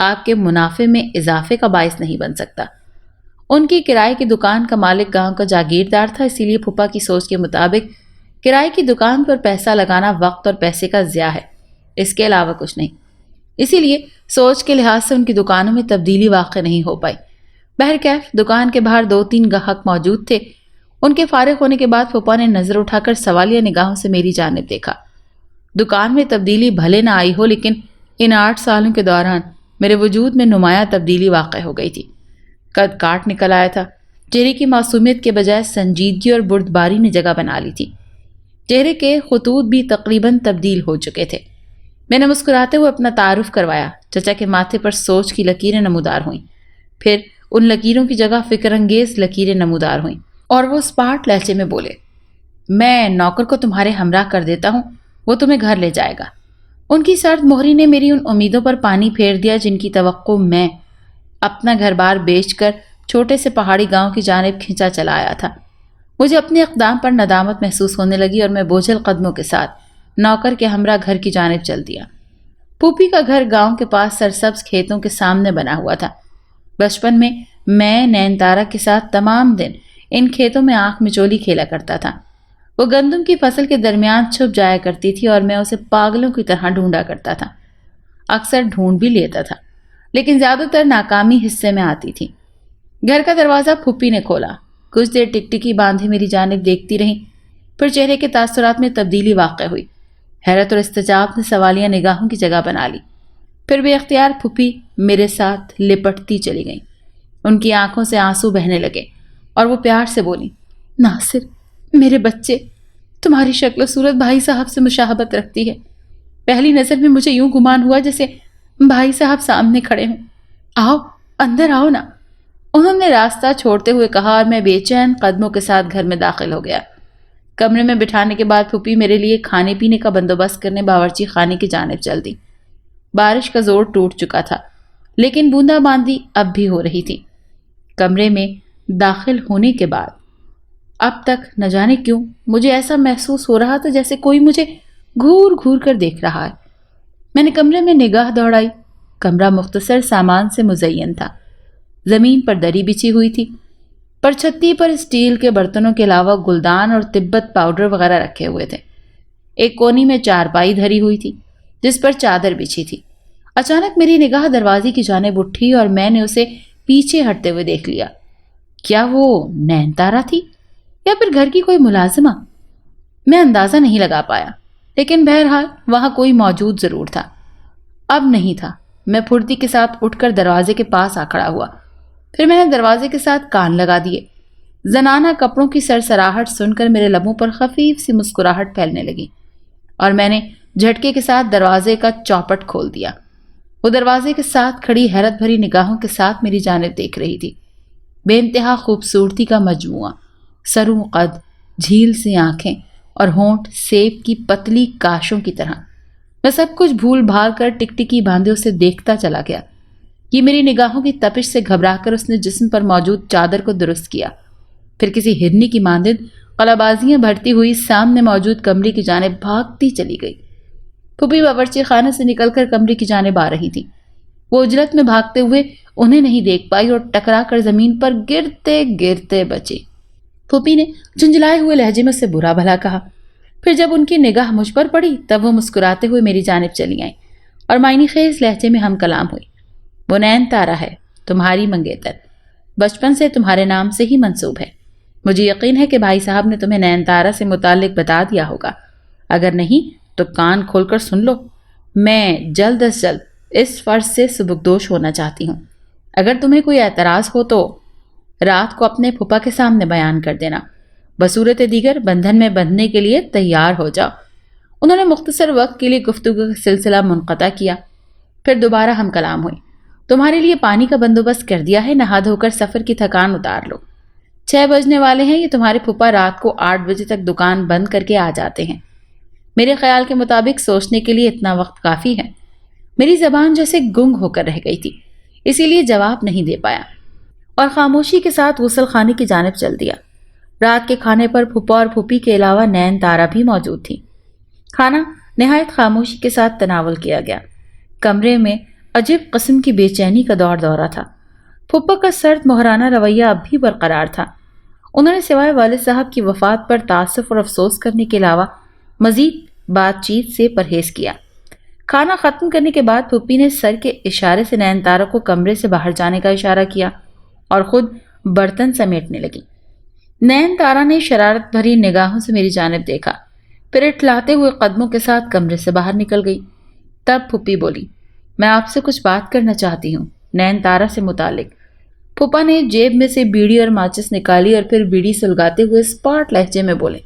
آپ کے منافع میں اضافے کا باعث نہیں بن سکتا۔ ان کی کرائے کی دکان کا مالک گاؤں کا جاگیردار تھا، اسی لیے پھپھا کی سوچ کے مطابق کرائے کی دکان پر پیسہ لگانا وقت اور پیسے کا ضیاع ہے، اس کے علاوہ کچھ نہیں۔ اسی لیے سوچ کے لحاظ سے ان کی دکانوں میں تبدیلی واقع نہیں ہو پائی۔ بہرکیف دکان کے باہر 2-3 گاہک موجود تھے۔ ان کے فارغ ہونے کے بعد پھپھا نے نظر اٹھا کر سوالیہ نگاہوں سے میری جانب دیکھا۔ دکان میں تبدیلی بھلے نہ آئی ہو، لیکن ان 8 سالوں کے دوران میرے وجود میں نمایاں تبدیلی واقع ہو گئی تھی۔ قد کاٹ نکل آیا تھا، چہرے کی معصومیت کے بجائے سنجیدگی اور بردباری نے جگہ بنا لی تھی۔ چہرے کے خطوط بھی تقریباً تبدیل ہو چکے تھے۔ میں نے مسکراتے ہوئے اپنا تعارف کروایا۔ چچا کے ماتھے پر سوچ کی لکیریں نمودار ہوئیں، پھر ان لکیروں کی جگہ فکر انگیز لکیریں نمودار ہوئیں، اور وہ اسپاٹ لہجے میں بولے، میں نوکر کو تمہارے ہمراہ کر دیتا ہوں، وہ تمہیں گھر لے جائے گا۔ ان کی سرد مہری نے میری ان امیدوں پر پانی پھیر دیا جن کی توقع میں اپنا گھر بار بیچ کر چھوٹے سے پہاڑی گاؤں کی جانب کھینچا چلا آیا تھا۔ مجھے اپنے اقدام پر ندامت محسوس ہونے لگی اور میں بوجھل قدموں کے ساتھ نوکر کے ہمراہ گھر کی جانب چل دیا۔ پھوپھی کا گھر گاؤں کے پاس سرسبز کھیتوں کے سامنے بنا ہوا تھا۔ بچپن میں نین تارا کے ساتھ تمام دن ان کھیتوں میں آنکھ مچولی کھیلا کرتا تھا۔ وہ گندم کی فصل کے درمیان چھپ جایا کرتی تھی اور میں اسے پاگلوں کی طرح ڈھونڈا کرتا تھا۔ اکثر ڈھونڈ بھی لیتا تھا، لیکن زیادہ تر ناکامی حصے میں آتی تھی۔ گھر کا دروازہ پھوپھی نے کھولا۔ کچھ دیر ٹکٹکی باندھے میری جانب دیکھتی رہیں، پھر چہرے کے تاثرات میں تبدیلی واقع ہوئی۔ حیرت اور استعجاب نے سوالیہ نگاہوں کی جگہ بنا لی۔ پھر بے اختیار پھوپھی میرے ساتھ لپٹتی چلی گئیں۔ ان کی آنکھوں سے آنسو بہنے لگے اور وہ پیار سے بولی، ناصر میرے بچے، تمہاری شکل و صورت بھائی صاحب سے مشابہت رکھتی ہے۔ پہلی نظر میں مجھے یوں گمان ہوا جیسے بھائی صاحب سامنے کھڑے ہوں۔ آؤ اندر آؤ نا، انہوں نے راستہ چھوڑتے ہوئے کہا اور میں بے چین قدموں کے ساتھ گھر میں داخل ہو گیا۔ کمرے میں بٹھانے کے بعد پھوپھی میرے لیے کھانے پینے کا بندوبست کرنے باورچی خانے کی جانب چل دی۔ بارش کا زور ٹوٹ چکا تھا، لیکن بوندا باندی اب بھی ہو رہی تھی۔ کمرے میں داخل ہونے کے بعد اب تک نہ جانے کیوں مجھے ایسا محسوس ہو رہا تھا جیسے کوئی مجھے گھور گھور کر دیکھ رہا ہے۔ میں نے کمرے میں نگاہ دوڑائی۔ کمرہ مختصر سامان سے مزین تھا۔ زمین پر دری بچھی ہوئی تھی، پر چھتی پر اسٹیل کے برتنوں کے علاوہ گلدان اور تبت پاؤڈر وغیرہ رکھے ہوئے تھے۔ ایک کونی میں چارپائی دھری ہوئی تھی جس پر چادر بچھی تھی۔ اچانک میری نگاہ دروازے کی جانب اٹھی اور میں نے اسے پیچھے ہٹتے ہوئے دیکھ لیا۔ کیا وہ نین تارا تھی یا پھر گھر کی کوئی ملازمہ؟ میں اندازہ نہیں لگا پایا، لیکن بہرحال وہاں کوئی موجود ضرور تھا۔ اب نہیں تھا۔ میں پھرتی کے ساتھ اٹھ کر دروازے کے پاس آ کھڑا ہوا، پھر میں نے دروازے کے ساتھ کان لگا دیے۔ زنانہ کپڑوں کی سرسراہٹ سن کر میرے لبوں پر خفیف سی مسکراہٹ پھیلنے لگی اور میں نے جھٹکے کے ساتھ دروازے کا چوپٹ کھول دیا۔ وہ دروازے کے ساتھ کھڑی حیرت بھری نگاہوں کے ساتھ میری جانب دیکھ رہی تھی۔ بے انتہا خوبصورتی کا مجموعہ، سرو قد، جھیل سی آنکھیں اور ہونٹ سیب کی پتلی کاشوں کی طرح۔ میں سب کچھ بھول بھال کر ٹکٹکی باندھے اسے دیکھتا چلا گیا۔ یہ میری نگاہوں کی تپش سے گھبرا کر اس نے جسم پر موجود چادر کو درست کیا، پھر کسی ہرنی کی مانند قلابازیاں بھرتی ہوئی سامنے موجود کمرے کی جانب بھاگتی چلی گئی۔ پھوپھی باورچی خانے سے نکل کر کمرے کی جانب آ رہی تھی۔ وہ اجلت میں بھاگتے ہوئے انہیں نہیں دیکھ پائی اور ٹکرا کر زمین پر گرتے گرتے بچی۔ پھوپھی نے جھنجھلائے ہوئے لہجے میں اسے برا بھلا کہا، پھر جب ان کی نگاہ مجھ پر پڑی تب وہ مسکراتے ہوئے میری جانب چلی آئیں اور معنی خیز لہجے میں ہم کلام ہوئی۔ وہ نین تارا ہے، تمہاری منگیتر، بچپن سے تمہارے نام سے ہی منسوب ہے۔ مجھے یقین ہے کہ بھائی صاحب نے تمہیں نین تارا سے متعلق بتا دیا ہوگا، اگر نہیں تو کان کھول کر سن لو۔ میں جلد از جلد اس فرض سے سبکدوش ہونا چاہتی ہوں۔ اگر تمہیں کوئی اعتراض ہو تو رات کو اپنے پھپھا کے سامنے بیان کر دینا، بصورت دیگر بندھن میں بندھنے کے لیے تیار ہو جاؤ۔ انہوں نے مختصر وقت کے لیے گفتگو کا سلسلہ منقطع کیا، پھر دوبارہ ہم کلام ہوئی۔ تمہارے لیے پانی کا بندوبست کر دیا ہے، نہا دھو کر سفر کی تھکان اتار لو۔ 6 بجنے والے ہیں، یہ تمہارے پھپھا رات کو 8 بجے تک دکان بند کر کے آ جاتے ہیں۔ میرے خیال کے مطابق سوچنے کے لیے اتنا وقت کافی ہے۔ میری زبان جیسے گنگ ہو کر رہ گئی تھی، اسی لیے جواب نہیں دے پایا اور خاموشی کے ساتھ غسل خانے کی جانب چل دیا۔ رات کے کھانے پر پھپھا اور پھوپھی کے علاوہ نین تارا بھی موجود تھی۔ کھانا نہایت خاموشی کے ساتھ تناول کیا گیا۔ کمرے میں عجیب قسم کی بے چینی کا دور دورہ تھا۔ پھپھا کا سرد مہرانہ رویہ اب بھی برقرار تھا۔ انہوں نے سوائے والد صاحب کی وفات پر تاسف اور افسوس کرنے کے علاوہ مزید بات چیت سے پرہیز کیا۔ کھانا ختم کرنے کے بعد پھپھی نے سر کے اشارے سے نین تارا کو کمرے سے باہر جانے کا اشارہ کیا اور خود برتن سمیٹنے لگی۔ نین تارا نے شرارت بھری نگاہوں سے میری جانب دیکھا، پھر اٹھلاتے ہوئے قدموں کے ساتھ کمرے سے باہر نکل گئی۔ تب پھپھی بولی، میں آپ سے کچھ بات کرنا چاہتی ہوں نین تارا سے متعلق۔ پھپھا نے جیب میں سے بیڑی اور ماچس نکالی اور پھر بیڑی سلگاتے ہوئے اسپاٹ لہجے میں بولے،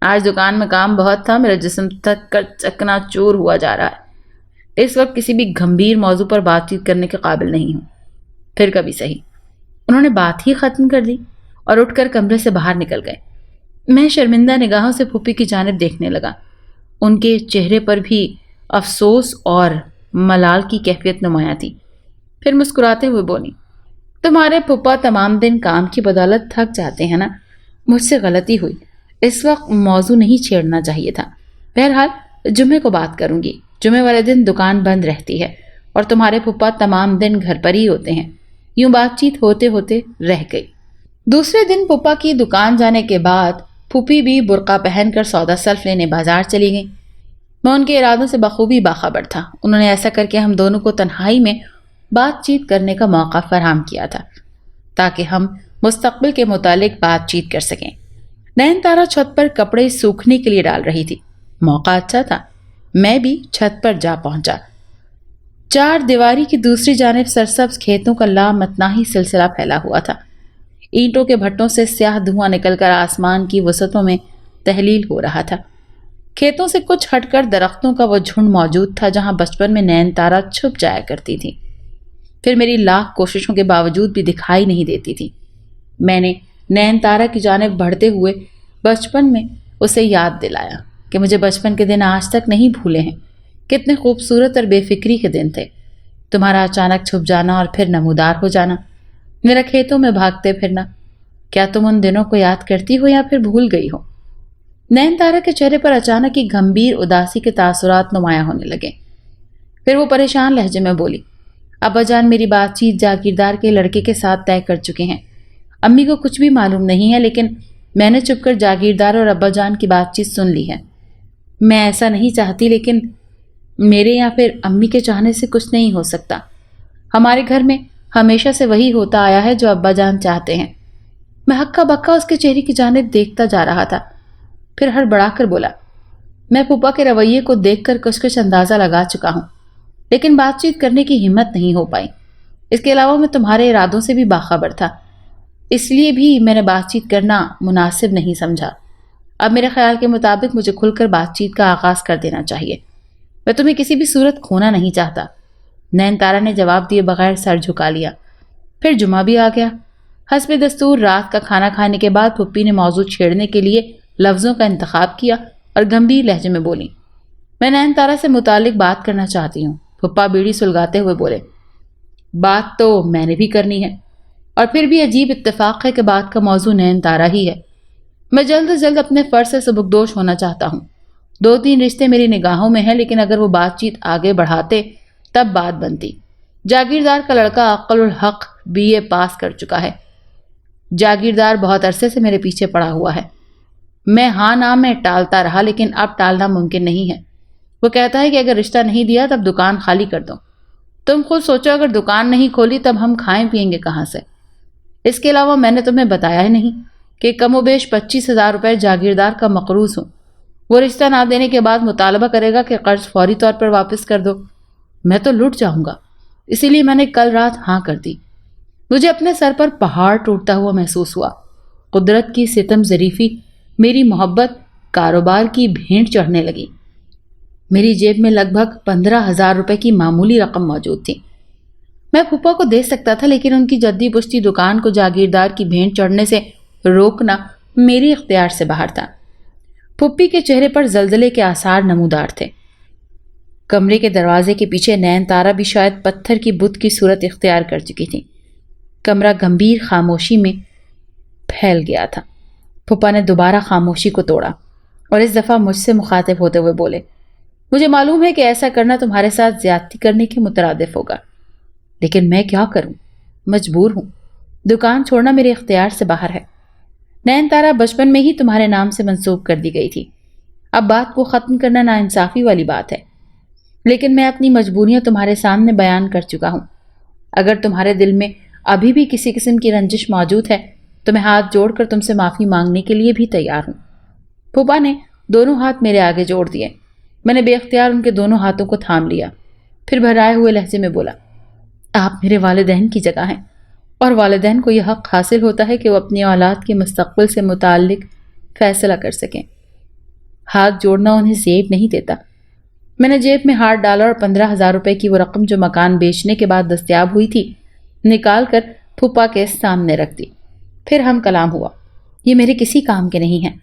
آج دکان میں کام بہت تھا، میرا جسم تھک کر چکنا چور ہوا جا رہا ہے۔ اس وقت کسی بھی گمبھیر موضوع پر بات چیت کرنے کے قابل نہیں ہوں، پھر کبھی صحیح۔ انہوں نے بات ہی ختم کر دی اور اٹھ کر کمرے سے باہر نکل گئے۔ میں شرمندہ نگاہوں سے پھپھی کی جانب دیکھنے لگا۔ ان کے چہرے پر بھی افسوس اور ملال کی کیفیت نمایاں تھی۔ پھر مسکراتے ہوئے بولی، تمہارے پھپھا تمام دن کام کی بدولت تھک جاتے ہیں نا، مجھ سے غلطی ہوئی، اس وقت موضوع نہیں چھیڑنا چاہیے تھا۔ بہرحال جمعے کو بات کروں گی، جمعے والے دن دکان بند رہتی ہے اور تمہارے پھپھا تمام دن گھر پر ہی ہوتے ہیں۔ یوں بات چیت ہوتے ہوتے رہ گئی۔ دوسرے دن پھپھا کی دکان جانے کے بعد پھوپھی بھی برقع پہن کر سودا سلف لینے بازار چلی گئی۔ میں ان کے ارادوں سے بخوبی باخبر تھا۔ انہوں نے ایسا کر کے ہم دونوں کو تنہائی میں بات چیت کرنے کا موقع فراہم کیا تھا تاکہ ہم مستقبل کے متعلق بات چیت کر سکیں۔ نین تارا چھت پر کپڑے سوکھنے کے لیے ڈال رہی تھی۔ موقع اچھا تھا، میں بھی چھت پر جا پہنچا۔ چار دیواری کی دوسری جانب سرسبز کھیتوں کا لامتناہی سلسلہ پھیلا ہوا تھا۔ اینٹوں کے بھٹوں سے سیاہ دھواں نکل کر آسمان کی وسعتوں میں تحلیل ہو رہا تھا۔ کھیتوں سے کچھ ہٹ کر درختوں کا وہ جھنڈ موجود تھا جہاں بچپن میں نین تارا چھپ جایا کرتی تھی، پھر میری لاکھ کوششوں کے باوجود بھی دکھائی نہیں دیتی تھی۔ میں نے نین تارا کی جانب بڑھتے ہوئے بچپن میں اسے یاد دلایا کہ مجھے بچپن کے دن آج تک نہیں بھولے ہیں، کتنے خوبصورت اور بے فکری کے دن تھے۔ تمہارا اچانک چھپ جانا اور پھر نمودار ہو جانا، میرا کھیتوں میں بھاگتے پھرنا، کیا تم ان دنوں کو یاد کرتی ہو یا پھر بھول گئی ہو؟ نین تارا کے چہرے پر اچانک ہی گمبھیر اداسی کے تاثرات نمایاں ہونے لگے۔ پھر وہ پریشان لہجے میں بولی، ابا جان میری بات چیت جاگیردار کے لڑکے کے ساتھ طے کر چکے ہیں۔ امی کو کچھ بھی معلوم نہیں ہے، لیکن میں نے چپ کر جاگیردار اور ابا جان کی بات چیت سن لی ہے۔ میں ایسا نہیں چاہتی، لیکن میرے یا پھر امی کے چاہنے سے کچھ نہیں ہو سکتا۔ ہمارے گھر میں ہمیشہ سے وہی ہوتا آیا ہے جو ابا جان چاہتے ہیں۔ میں ہکا بکا اس کے چہرے کی جانب دیکھتا جا رہا تھا، پھر ہڑبڑا کر بولا، میں پھپھا کے رویے کو دیکھ کر کچھ کچھ اندازہ لگا چکا ہوں، لیکن بات چیت کرنے کی ہمت نہیں ہو پائی۔ اس کے علاوہ میں تمہارے ارادوں سے بھی باخبر تھا، اس لیے بھی میں نے بات چیت کرنا مناسب نہیں سمجھا۔ اب میرے خیال کے مطابق مجھے کھل کر بات چیت کا آغاز کر دینا چاہیے۔ میں تمہیں کسی بھی صورت کھونا نہیں چاہتا۔ نین تارا نے جواب دیے بغیر سر جھکا لیا۔ پھر جمعہ بھی آ گیا۔ حسب دستور رات کا کھانا کھانے کے بعد پھپھی نے موضوع چھیڑنے کے لیے لفظوں کا انتخاب کیا اور گمبھیر لہجے میں بولی، میں نین تارا سے متعلق بات کرنا چاہتی ہوں۔ پھپھا بیڑی سلگاتے ہوئے بولے، بات تو میں نے بھی کرنی ہے، اور پھر بھی عجیب اتفاق ہے کہ بات کا موضوع نین تارا ہی ہے۔ میں جلد از جلد اپنے فرض سے سبکدوش ہونا چاہتا ہوں۔ 2-3 رشتے میری نگاہوں میں ہیں، لیکن اگر وہ بات چیت آگے بڑھاتے تب بات بنتی۔ جاگیردار کا لڑکا عقل الحق BA پاس کر چکا ہے۔ جاگیردار بہت عرصے سے میرے پیچھے پڑا ہوا ہے۔ میں ہاں نہ میں ٹالتا رہا، لیکن اب ٹالنا ممکن نہیں ہے۔ وہ کہتا ہے کہ اگر رشتہ نہیں دیا تب دکان خالی کر دو۔ تم خود سوچو، اگر دکان نہیں کھولی تب ہم کھائیں پیئیں گے کہاں سے؟ اس کے علاوہ میں نے تمہیں بتایا ہی نہیں کہ کم و بیش 25,000 روپے جاگیردار کا مقروض ہوں۔ وہ رشتہ نہ دینے کے بعد مطالبہ کرے گا کہ قرض فوری طور پر واپس کر دو۔ میں تو لٹ جاؤں گا، اسی لیے میں نے کل رات ہاں کر دی۔ مجھے اپنے سر پر پہاڑ ٹوٹتا ہوا محسوس ہوا۔ قدرت کی ستم ظریفی میری محبت کاروبار کی بھینٹ چڑھنے لگی۔ میری جیب میں لگ بھگ 15,000 روپے کی معمولی رقم موجود تھی۔ میں پھپھا کو دے سکتا تھا، لیکن ان کی جدی پشتی دکان کو جاگیردار کی بھینٹ چڑھنے سے روکنا میری اختیار سے باہر تھا۔ پھپھی کے چہرے پر زلزلے کے آثار نمودار تھے۔ کمرے کے دروازے کے پیچھے نین تارا بھی شاید پتھر کی بت کی صورت اختیار کر چکی تھی۔ کمرہ گمبھیر خاموشی میں پھیل گیا تھا۔ پھپھا نے دوبارہ خاموشی کو توڑا اور اس دفعہ مجھ سے مخاطب ہوتے ہوئے بولے، مجھے معلوم ہے کہ ایسا کرنا تمہارے ساتھ زیادتی کرنے کے مترادف ہوگا، لیکن میں کیا کروں، مجبور ہوں۔ دکان چھوڑنا میرے اختیار سے باہر ہے۔ نین تارا بچپن میں ہی تمہارے نام سے منسوب کر دی گئی تھی۔ اب بات کو ختم کرنا ناانصافی والی بات ہے، لیکن میں اپنی مجبوریاں تمہارے سامنے بیان کر چکا ہوں۔ اگر تمہارے دل میں ابھی بھی کسی قسم کی رنجش موجود ہے تو میں ہاتھ جوڑ کر تم سے معافی مانگنے کے لیے بھی تیار ہوں۔ پھوپھا نے دونوں ہاتھ میرے آگے جوڑ دیے۔ میں نے بے اختیار ان کے دونوں ہاتھوں کو تھام لیا، پھر بھرائے ہوئے لہجے میں بولا، آپ میرے والدین کی جگہ ہیں، اور والدین کو یہ حق حاصل ہوتا ہے کہ وہ اپنی اولاد کے مستقبل سے متعلق فیصلہ کر سکیں۔ ہاتھ جوڑنا انہیں زیب نہیں دیتا۔ میں نے جیب میں ہاتھ ڈالا اور 15,000 روپے کی وہ رقم جو مکان بیچنے کے بعد دستیاب ہوئی تھی نکال کر پھوپھا کے سامنے رکھ دی۔ پھر ہم کلام ہوا، یہ میرے کسی کام کے نہیں ہیں،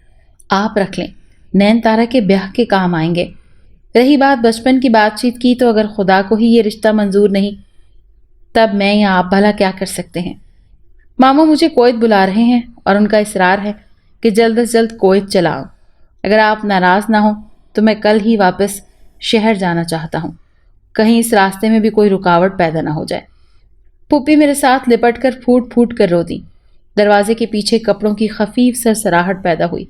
آپ رکھ لیں، نین تارا کے بیاہ کے کام آئیں گے۔ رہی بات بچپن کی بات چیت کی، تو اگر خدا کو ہی یہ رشتہ منظور نہیں تب میں یا آپ بھلا کیا کر سکتے ہیں؟ ماموں مجھے کویت بلا رہے ہیں اور ان کا اصرار ہے کہ جلد از جلد کویت چلا آؤں۔ اگر آپ ناراض نہ ہوں تو میں کل ہی واپس شہر جانا چاہتا ہوں، کہیں اس راستے میں بھی کوئی رکاوٹ پیدا نہ ہو جائے۔ پھوپھی میرے ساتھ لپٹ کر پھوٹ پھوٹ کر رو دی۔ دروازے کے پیچھے کپڑوں کی خفیف سرسراہٹ پیدا ہوئی،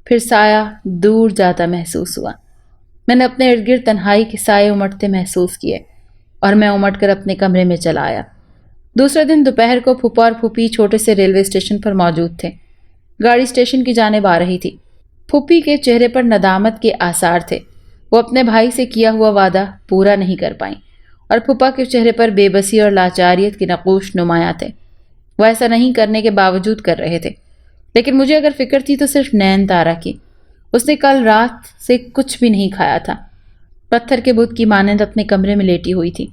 پھر سایہ دور جاتا محسوس ہوا۔ میں نے اپنے ارد گرد تنہائی کے سائے امٹتے محسوس کیے اور میں امٹ کر اپنے کمرے میں چلا آیا۔ دوسرے دن دوپہر کو پھوپھا اور پھوپھی چھوٹے سے ریلوے اسٹیشن پر موجود تھے۔ گاڑی اسٹیشن کی جانب آ رہی تھی۔ پھوپھی کے چہرے پر ندامت کے آثار تھے، وہ اپنے بھائی سے کیا ہوا وعدہ پورا نہیں کر پائیں، اور پھوپھا کے چہرے پر بے بسی اور لاچاریت کے نقوش نمایاں تھے۔ وہ ایسا نہیں کرنے کے باوجود کر رہے تھے، لیکن مجھے اگر فکر تھی تو صرف نین تارا کی۔ اس نے کل رات سے کچھ بھی نہیں کھایا تھا، پتھر کے بت کی مانند اپنے کمرے میں لیٹی ہوئی تھی۔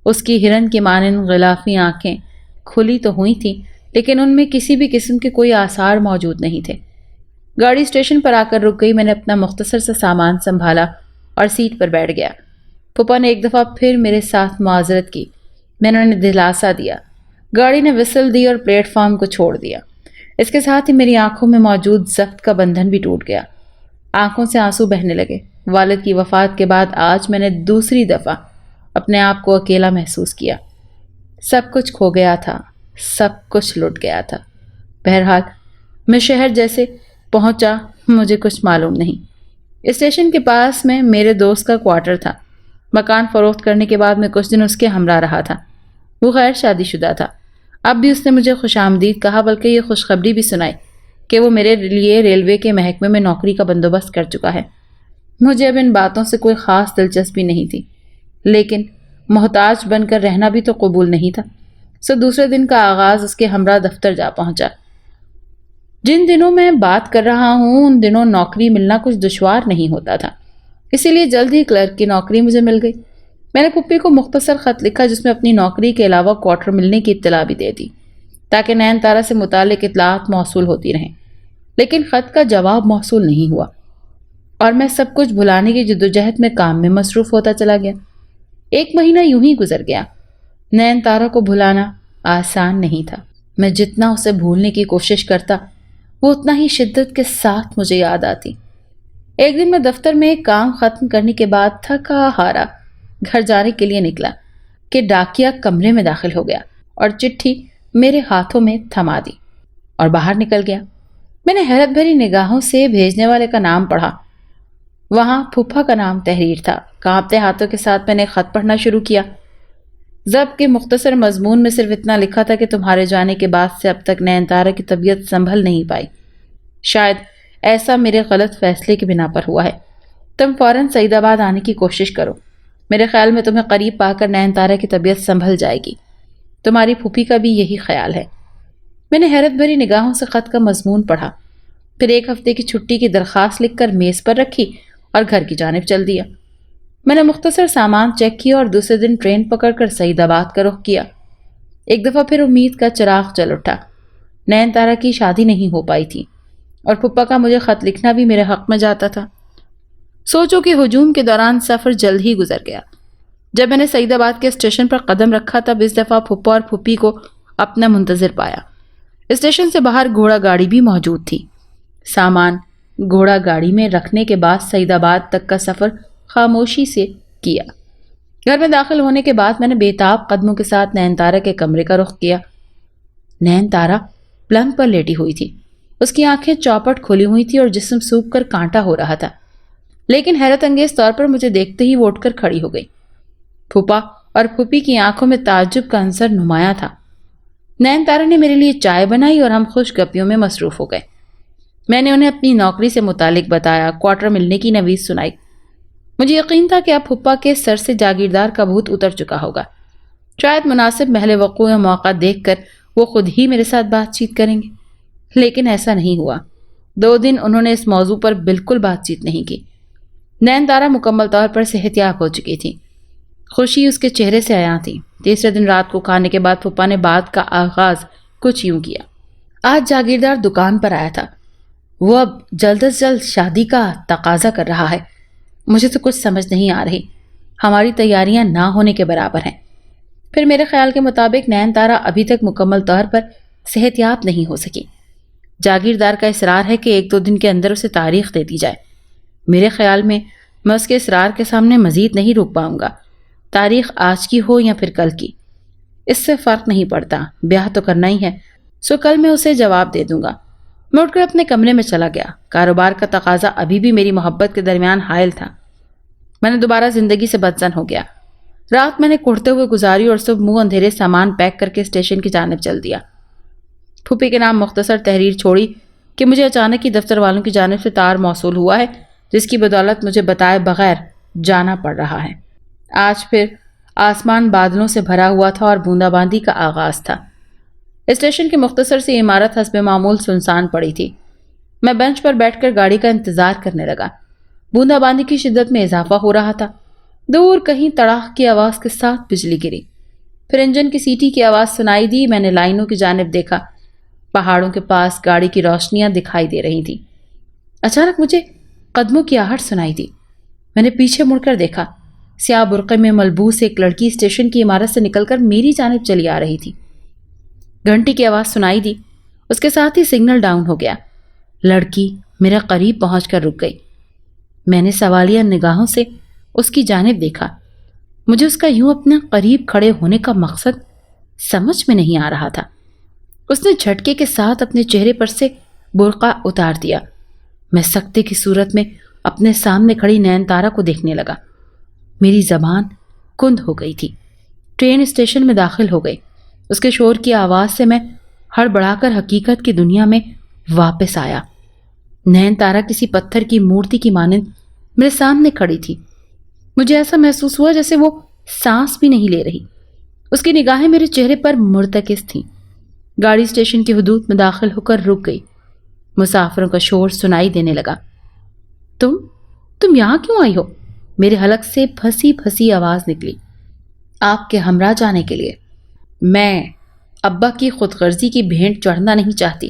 اس کی ہرن کی مانند غلافی آنکھیں کھلی تو ہوئی تھیں، لیکن ان میں کسی بھی قسم کے کوئی آثار موجود نہیں تھے۔ گاڑی اسٹیشن پر آ کر رک گئی۔ میں نے اپنا مختصر سا سامان سنبھالا اور سیٹ پر بیٹھ گیا۔ پھوپھا نے ایک دفعہ پھر میرے ساتھ معذرت کی۔ میں نے انہیں دلاسا دیا۔ گاڑی نے وسل دی اور پلیٹ فارم کو چھوڑ دیا۔ اس کے ساتھ ہی میری آنکھوں میں موجود ضبط کا بندھن بھی ٹوٹ گیا۔ آنکھوں سے آنسو بہنے لگے۔ والد کی وفات کے بعد آج میں نے دوسری دفعہ اپنے آپ کو اکیلا محسوس کیا۔ سب کچھ کھو گیا تھا، سب کچھ لٹ گیا تھا۔ بہرحال میں شہر جیسے پہنچا مجھے کچھ معلوم نہیں۔ اسٹیشن کے پاس میں میرے دوست کا کوارٹر تھا۔ مکان فروخت کرنے کے بعد میں کچھ دن اس کے ہمراہ رہا تھا۔ وہ غیر شادی شدہ تھا۔ اب بھی اس نے مجھے خوش آمدید کہا، بلکہ یہ خوشخبری بھی سنائی کہ وہ میرے لیے ریلوے کے محکمے میں نوکری کا بندوبست کر چکا ہے۔ مجھے اب ان باتوں سے کوئی خاص دلچسپی نہیں تھی، لیکن محتاج بن کر رہنا بھی تو قبول نہیں تھا۔ سو دوسرے دن کا آغاز اس کے ہمراہ دفتر جا پہنچا۔ جن دنوں میں بات کر رہا ہوں ان دنوں نوکری ملنا کچھ دشوار نہیں ہوتا تھا، اسی لیے جلد ہی کلرک کی نوکری مجھے مل گئی۔ میں نے پھوپھی کو مختصر خط لکھا جس میں اپنی نوکری کے علاوہ کوارٹر ملنے کی اطلاع بھی دے دی، تاکہ نین تارا سے متعلق اطلاعات موصول ہوتی رہیں، لیکن خط کا جواب موصول نہیں ہوا اور میں سب کچھ بھلانے کی جدوجہد میں کام میں مصروف ہوتا چلا گیا۔ 1 مہینہ یوں ہی گزر گیا۔ نین تارا کو بھلانا آسان نہیں تھا۔ میں جتنا اسے بھولنے کی کوشش کرتا وہ اتنا ہی شدت کے ساتھ مجھے یاد آتی۔ ایک دن میں دفتر میں ایک کام ختم کرنے کے بعد تھکا ہارا گھر جانے کے لیے نکلا کہ ڈاکیا کمرے میں داخل ہو گیا اور چٹھی میرے ہاتھوں میں تھما دی اور باہر نکل گیا۔ میں نے حیرت بھری نگاہوں سے بھیجنے والے کا نام پڑھا۔ وہاں پھوپھا کا نام تحریر تھا۔ کانپتے ہاتھوں کے ساتھ میں نے خط پڑھنا شروع کیا۔ ضبط کے مختصر مضمون میں صرف اتنا لکھا تھا کہ تمہارے جانے کے بعد سے اب تک نین تارا کی طبیعت سنبھل نہیں پائی۔ شاید ایسا میرے غلط فیصلے کی بنا پر ہوا ہے۔ تم فوراً سعید آباد آنے کی کوشش کرو۔ میرے خیال میں تمہیں قریب پا کر نین تارا کی طبیعت سنبھل جائے گی۔ تمہاری پھوپھی کا بھی یہی خیال ہے۔ میں نے حیرت بھری نگاہوں سے خط کا مضمون پڑھا، پھر 1 ہفتے کی چھٹی کی درخواست لکھ کر میز پر رکھی اور گھر کی جانب چل دیا۔ میں نے مختصر سامان چیک کیا اور دوسرے دن ٹرین پکڑ کر سعید آباد کا رخ کیا۔ ایک دفعہ پھر امید کا چراغ جل اٹھا۔ نین تارا کی شادی نہیں ہو پائی تھی اور پھوپھا کا مجھے خط لکھنا بھی میرے حق میں جاتا تھا۔ سوچوں کے ہجوم کے دوران سفر جلد ہی گزر گیا۔ جب میں نے سعید آباد کے اسٹیشن پر قدم رکھا تب اس دفعہ پھوپھا اور پھوپھی کو اپنا منتظر پایا۔ اسٹیشن سے باہر گھوڑا گاڑی بھی موجود تھی۔ سامان گھوڑا گاڑی میں رکھنے کے بعد سعید آباد تک کا سفر خاموشی سے کیا۔ گھر میں داخل ہونے کے بعد میں نے بےتاب قدموں کے ساتھ نین تارا کے کمرے کا رخ کیا۔ نین تارا پلنگ پر لیٹی ہوئی تھی۔ اس کی آنکھیں چوپٹ کھلی ہوئی تھی اور جسم سوکھ کر کانٹا ہو رہا تھا، لیکن حیرت انگیز طور پر مجھے دیکھتے ہی وہ اٹھ کر کھڑی ہو گئی۔ پھوپھا اور پھوپھی کی آنکھوں میں تعجب کا عنصر نمایاں تھا۔ نین تارا نے میرے لیے چائے بنائی اور ہم خوش گپیوں میں مصروف ہو گئے۔ میں نے انہیں اپنی نوکری سے متعلق بتایا، کوارٹر ملنے کی نوید سنائی۔ مجھے یقین تھا کہ اب پھوپھا کے سر سے جاگیردار کا بھوت اتر چکا ہوگا۔ شاید مناسب محل وقوع یا موقع دیکھ کر وہ خود ہی میرے ساتھ بات چیت کریں گے، لیکن ایسا نہیں ہوا۔ 2 دن انہوں نے اس موضوع پر بالکل بات چیت نہیں کی۔ نین تارا مکمل طور پر صحت یاب ہو چکی تھی۔ خوشی اس کے چہرے سے عیاں تھی۔ تیسرے دن رات کو کھانے کے بعد پھوپھا نے بات کا آغاز کچھ یوں کیا۔ آج جاگیردار دکان پر آیا تھا۔ وہ اب جلد از جلد شادی کا تقاضا کر رہا ہے۔ مجھے تو کچھ سمجھ نہیں آ رہی۔ ہماری تیاریاں نہ ہونے کے برابر ہیں۔ پھر میرے خیال کے مطابق نین تارا ابھی تک مکمل طور پر صحت یاب نہیں ہو سکی۔ جاگیردار کا اصرار ہے کہ 1-2 دن کے اندر اسے تاریخ دے دی جائے۔ میرے خیال میں اس کے اصرار کے سامنے مزید نہیں روک پاؤں گا۔ تاریخ آج کی ہو یا پھر کل کی، اس سے فرق نہیں پڑتا، بیاہ تو کرنا ہی ہے، سو کل میں اسے جواب دے دوں گا۔ میں اٹھ کر اپنے کمرے میں چلا گیا۔ کاروبار کا تقاضا ابھی بھی میری محبت کے درمیان حائل تھا۔ میں نے دوبارہ زندگی سے بدزن ہو گیا۔ رات میں نے کڑتے ہوئے گزاری اور صبح منہ اندھیرے سامان پیک کر کے اسٹیشن کی جانب چل دیا۔ پھوپھی کے نام مختصر تحریر چھوڑی کہ مجھے اچانک ہی دفتر والوں کی جانب سے تار موصول ہوا ہے، جس کی بدولت مجھے بتائے بغیر جانا پڑ رہا ہے۔ آج پھر آسمان بادلوں سے بھرا ہوا تھا اور بوندا باندی کا آغاز تھا۔ اسٹیشن کی مختصر سی عمارت حسب معمول سنسان پڑی تھی۔ میں بینچ پر بیٹھ کر گاڑی کا انتظار کرنے لگا۔ بوندا باندی کی شدت میں اضافہ ہو رہا تھا۔ دور کہیں تڑاک کی آواز کے ساتھ بجلی گری۔ پھر انجن کی سیٹی کی آواز سنائی دی۔ میں نے لائنوں کی جانب دیکھا۔ پہاڑوں کے پاس گاڑی کی روشنیاں دکھائی دے رہی تھیں۔ اچانک مجھے قدموں کی آہٹ سنائی دی۔ میں نے پیچھے مڑ کر دیکھا۔ سیاہ برقعے میں ملبوس ایک لڑکی اسٹیشن کی عمارت سے نکل کر میری جانب چلی آ رہی تھی۔ گھنٹی کی آواز سنائی دی۔ اس کے ساتھ ہی سگنل ڈاؤن ہو گیا۔ لڑکی میرے قریب پہنچ کر رک گئی۔ میں نے سوالیہ نگاہوں سے اس کی جانب دیکھا۔ مجھے اس کا یوں اپنے قریب کھڑے ہونے کا مقصد سمجھ میں نہیں آ رہا تھا۔ اس نے جھٹکے کے ساتھ اپنے چہرے پر سے برقع اتار دیا۔ میں سکتے کی صورت میں اپنے سامنے کھڑی نین تارا کو دیکھنے لگا۔ میری زبان کند ہو گئی تھی۔ ٹرین اسٹیشن میں داخل ہو گئی۔ اس کے شور کی آواز سے میں ہڑبڑا کر حقیقت کی دنیا میں واپس آیا۔ نین تارا کسی پتھر کی مورتی کی مانند میرے سامنے کھڑی تھی۔ مجھے ایسا محسوس ہوا جیسے وہ سانس بھی نہیں لے رہی۔ اس کی نگاہیں میرے چہرے پر مرتکز تھیں۔ گاڑی اسٹیشن کی حدود میں داخل ہو کر رک گئی۔ مسافروں کا شور سنائی دینے لگا۔ تم یہاں کیوں آئی ہو؟ میرے حلق سے پھنسی پھنسی آواز نکلی۔ آپ کے ہمراہ جانے کے لیے۔ میں ابا کی خود غرضی کی بھینٹ چڑھنا نہیں چاہتی۔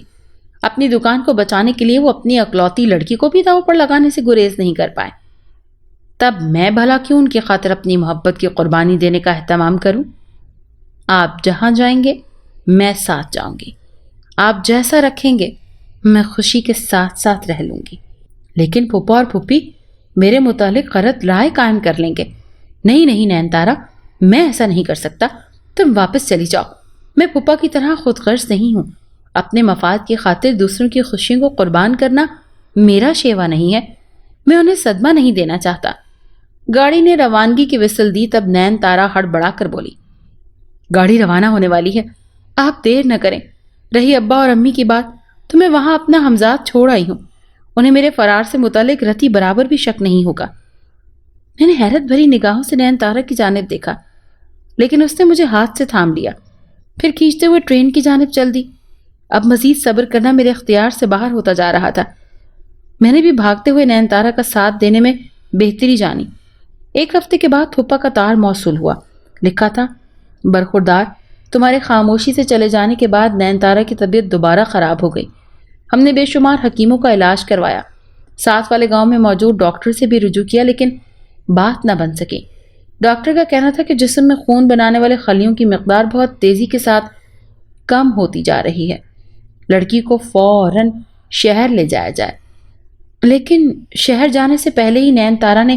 اپنی دکان کو بچانے کے لیے وہ اپنی اکلوتی لڑکی کو بھی داؤ پر لگانے سے گریز نہیں کر پائے۔ تب میں بھلا کیوں ان کی خاطر اپنی محبت کی قربانی دینے کا اہتمام کروں؟ آپ جہاں جائیں گے میں ساتھ جاؤں گی۔ آپ جیسا رکھیں گے میں خوشی کے ساتھ ساتھ رہ لوں گی۔ لیکن پھوپھا اور پھوپھی میرے متعلق غلط رائے قائم کر لیں گے۔ نہیں نین تارا، میں ایسا نہیں کر سکتا۔ تم واپس چلی جاؤ۔ میں پھوپھا کی طرح خود غرض نہیں ہوں۔ اپنے مفاد کی خاطر دوسروں کی خوشیوں کو قربان کرنا میرا شیوا نہیں ہے۔ میں انہیں صدمہ نہیں دینا چاہتا۔ گاڑی نے روانگی کی وسل دی۔ تب نین تارا ہڑبڑا کر بولی، گاڑی روانہ ہونے والی ہے، آپ دیر نہ کریں۔ رہی ابا اور امی کی بات، تو میں وہاں اپنا ہمزاد چھوڑ آئی ہوں۔ انہیں میرے فرار سے متعلق رتی برابر بھی شک نہیں ہوگا۔ میں نے حیرت بھری نگاہوں سے نین تارا کی جانب دیکھا، لیکن اس نے مجھے ہاتھ سے تھام لیا۔ پھر کھینچتے ہوئے ٹرین کی جانب چل دی۔ اب مزید صبر کرنا میرے اختیار سے باہر ہوتا جا رہا تھا۔ میں نے بھی بھاگتے ہوئے نین تارا کا ساتھ دینے میں بہتری جانی۔ 1 ہفتے کے بعد پھوپھا کا تار موصول ہوا۔ لکھا تھا، برخوردار، تمہارے خاموشی سے چلے جانے کے بعد نین تارا کی طبیعت دوبارہ خراب ہو گئی۔ ہم نے بے شمار حکیموں کا علاج کروایا، ساتھ والے گاؤں میں موجود ڈاکٹر سے بھی رجوع کیا، لیکن بات نہ بن سکی۔ ڈاکٹر کا کہنا تھا کہ جسم میں خون بنانے والے خلیوں کی مقدار بہت تیزی کے ساتھ کم ہوتی جا رہی ہے۔ لڑکی کو فوراً شہر لے جایا جائے۔ لیکن شہر جانے سے پہلے ہی نین تارا نے